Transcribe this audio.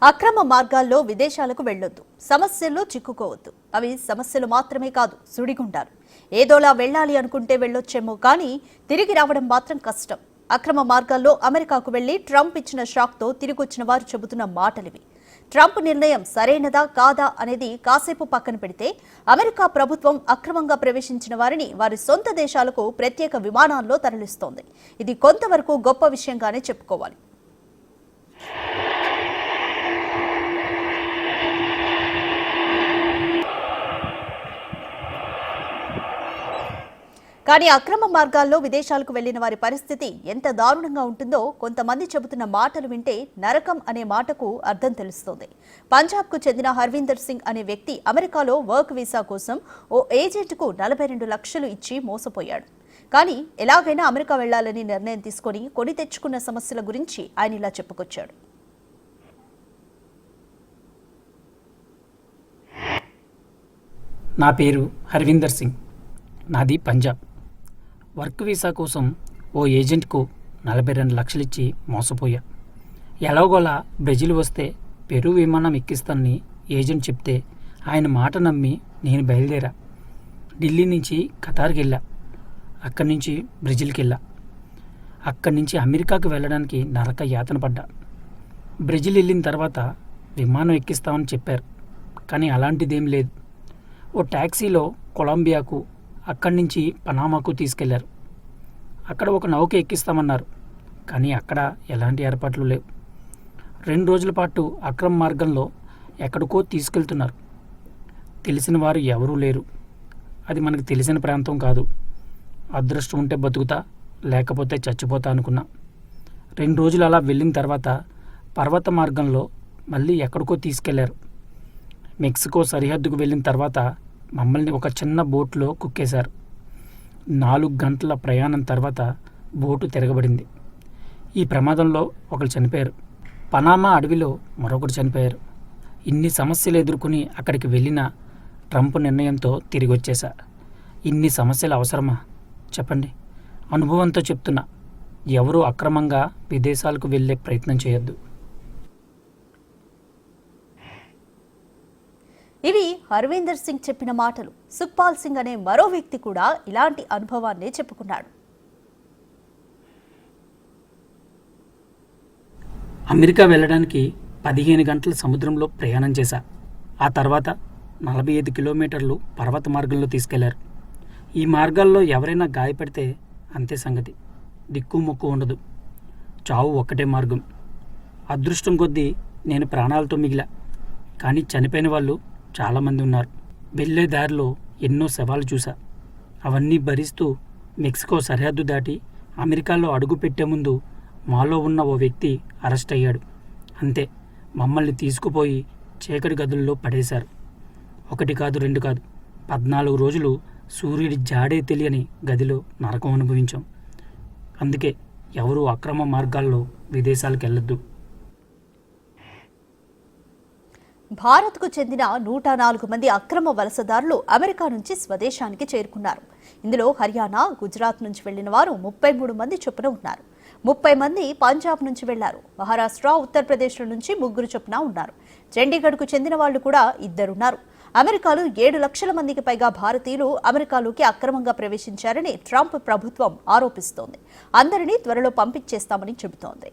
అక్రమ మార్గాల్లో విదేశాలకు వెళ్లొద్దు, సమస్యల్లో చిక్కుకోవద్దు. అవి సమస్యలు మాత్రమే కాదు, సుడిగుండాలు. ఏదోలా వెళ్ళాలి అనుకుంటే వెళ్ళొచ్చేమో కానీ తిరిగి రావడం మాత్రం కష్టం. అక్రమ మార్గాల్లో అమెరికాకు వెళ్లి ట్రంప్ ఇచ్చిన షాక్తో తిరిగొచ్చిన వారు చెబుతున్న మాటలివి. ట్రంప్ నిర్ణయం సరైనదా కాదా అనేది కాసేపు పక్కన పెడితే అమెరికా ప్రభుత్వం అక్రమంగా ప్రవేశించిన వారిని వారి సొంత దేశాలకు ప్రత్యేక విమానాల్లో తరలిస్తోంది. ఇది కొంతవరకు గొప్ప విషయంగానే చెప్పుకోవాలి. కానీ అక్రమ మార్గాల్లో విదేశాలకు వెళ్లిన వారి పరిస్థితి ఎంత దారుణంగా ఉంటుందో కొంతమంది చెబుతున్న మాటలు వింటే నరకం అనే మాటకు అర్థం తెలుస్తోంది. పంజాబ్కు చెందిన హర్వీందర్ సింగ్ అనే వ్యక్తి అమెరికాలో వర్క్ వీసా కోసం ఓ ఏజెంట్కు 42 లక్షలు ఇచ్చి మోసపోయాడు. కానీ ఎలాగైనా అమెరికా వెళ్లాలని నిర్ణయం తీసుకుని కొని తెచ్చుకున్న సమస్యల గురించి ఆయన ఇలా చెప్పుకొచ్చాడు. నా పేరు హర్వీందర్ సింగ్, నాది పంజాబ్. వర్క్ వీసా కోసం ఓ ఏజెంట్కు 42 లక్షలు ఇచ్చి మోసపోయా. ఎలాగోలా బ్రెజిల్ వస్తే పెరు విమానం ఎక్కిస్తానని ఏజెంట్ చెప్తే ఆయన మాట నమ్మి నేను బయలుదేరా. ఢిల్లీ నుంచి ఖతార్కి వెళ్ళా, అక్కడి నుంచి బ్రెజిల్కి వెళ్ళా. అక్కడి నుంచి అమెరికాకు వెళ్ళడానికి నరక యాతన పడ్డా. బ్రెజిల్ వెళ్ళిన తర్వాత విమానం ఎక్కిస్తామని చెప్పారు, కానీ అలాంటిదేం లేదు. ఓ ట్యాక్సీలో కొలంబియాకు, అక్కడి నుంచి పనామాకు తీసుకెళ్లారు. అక్కడ ఒక నౌక ఎక్కిస్తామన్నారు, కానీ అక్కడ ఎలాంటి ఏర్పాట్లు లేవు. 2 రోజుల పాటు అక్రమ మార్గంలో ఎక్కడికో తీసుకెళ్తున్నారు. తెలిసిన వారు ఎవరూ లేరు. అది మనకు తెలిసిన ప్రాంతం కాదు. అదృష్టం ఉంటే బతుకుతా, లేకపోతే చచ్చిపోతా అనుకున్నా. 2 రోజులు అలా వెళ్ళిన తర్వాత పర్వత మార్గంలో మళ్ళీ ఎక్కడికో తీసుకెళ్లారు. మెక్సికో సరిహద్దుకు వెళ్ళిన తర్వాత మమ్మల్ని ఒక చిన్న బోట్లో కుక్కేశారు. 4 గంటల ప్రయాణం తర్వాత బోటు తిరగబడింది. ఈ ప్రమాదంలో ఒకరు చనిపోయారు. పనామా అడవిలో మరొకరు చనిపోయారు. ఇన్ని సమస్యలు ఎదుర్కొని అక్కడికి వెళ్ళిన ట్రంప్ నిర్ణయంతో తిరిగి వచ్చేసా. ఇన్ని సమస్యలు అవసరమా చెప్పండి? అనుభవంతో చెప్తున్నా, ఎవరూ అక్రమంగా విదేశాలకు వెళ్ళే ప్రయత్నం చేయొద్దు. ఇవి హర్వీందర్ సింగ్ చెప్పిన మాటలు. సుఖ్పాల్ సింగ్ అనే మరో వ్యక్తి కూడా ఇలాంటి అనుభవాన్ని చెప్పుకున్నాడు. అమెరికా వెళ్ళడానికి 15 గంటల సముద్రంలో ప్రయాణం చేశా. ఆ తర్వాత 45 కిలోమీటర్లు పర్వత మార్గంలో తీసుకెళ్లారు. ఈ మార్గాల్లో ఎవరైనా గాయపడితే అంతే సంగతి, దిక్కు మొక్కు ఉండదు. చావు ఒక్కటే మార్గం. అదృష్టం కొద్దీ నేను ప్రాణాలతో మిగిలా, కానీ చనిపోయిన వాళ్ళు చాలామంది ఉన్నారు. వెళ్ళే దారిలో ఎన్నో సవాలు చూసా. అవన్నీ భరిస్తూ మెక్సికో సరిహద్దు దాటి అమెరికాలో అడుగు పెట్టే ముందు మాలో ఉన్న ఓ వ్యక్తి అరెస్ట్ అయ్యాడు. అంతే, మమ్మల్ని తీసుకుపోయి చీకటి గదుల్లో పడేశారు. 1 కాదు 2 కాదు, 14 రోజులు సూర్యుడి జాడే తెలియని గదిలో నరకం అనుభవించాం. అందుకే ఎవరూ అక్రమ మార్గాల్లో విదేశాలకు వెళ్ళొద్దు. భారత్కు చెందిన 104 మంది అక్రమ వలసదారులు అమెరికా నుంచి స్వదేశానికి చేరుకున్నారు. ఇందులో హర్యానా, గుజరాత్ నుంచి వెళ్లిన వారు 33 మంది చొప్పున ఉన్నారు. 30 మంది పంజాబ్ నుంచి వెళ్లారు. మహారాష్ట్ర, ఉత్తరప్రదేశ్ల నుంచి 3 చొప్పున ఉన్నారు. చండీగఢ్కు చెందిన వాళ్లు కూడా 2 ఉన్నారు. అమెరికాలో 7 లక్షల మందికి పైగా భారతీయులు అమెరికాలోకి అక్రమంగా ప్రవేశించారని ట్రంప్ ప్రభుత్వం ఆరోపిస్తోంది. అందరినీ త్వరలో పంపించేస్తామని చెబుతోంది.